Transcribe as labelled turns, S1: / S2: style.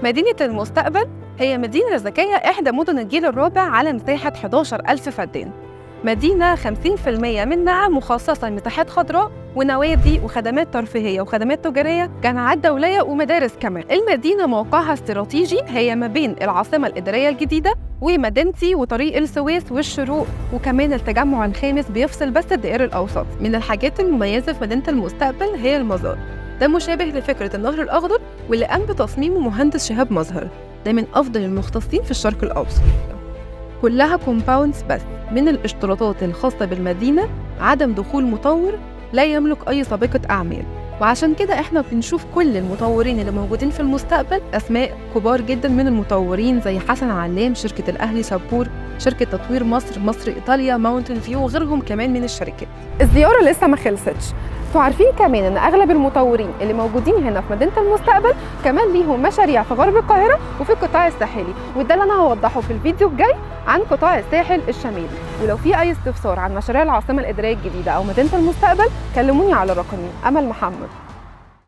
S1: مدينة المستقبل هي مدينة ذكية إحدى مدن الجيل الرابع على مساحة 11,000 فدان. مدينة 50% منها مخصصة لمساحات خضراء ونوادي وخدمات ترفيهية وخدمات تجارية، جامعات دولية ومدارس كمان. المدينة موقعها استراتيجي، هي ما بين العاصمة الإدارية الجديدة ومدينتي وطريق السويس والشروق، وكمان التجمع الخامس بيفصل بس الدائري الأوسط. من الحاجات المميزة في مدينة المستقبل هي المزار، ده مشابه لفكرة النهر الأخضر واللي قام بتصميمه مهندس شهاب مظهر، ده من أفضل المختصين في الشرق الأوسط. كلها كومباوندز بس. من الاشتراطات الخاصة بالمدينة عدم دخول مطور لا يملك أي سابقة أعمال، وعشان كده احنا بنشوف كل المطورين اللي موجودين في المستقبل أسماء كبار جدا من المطورين زي حسن علام، شركة الأهلي شابور، شركة تطوير مصر إيطاليا، ماونتن فيو، وغيرهم كمان من الشركات.
S2: الزيارة لسه ما خلصتش، انتوا عارفين كمان ان اغلب المطورين اللي موجودين هنا في مدينة المستقبل كمان ليهم مشاريع في غرب القاهرة وفي القطاع الساحلي، وده اللي انا هوضحه في الفيديو الجاي عن قطاع الساحل الشمالي. ولو في اي استفسار عن مشاريع العاصمة الإدارية الجديدة او مدينة المستقبل كلموني على رقمي أمل محمد.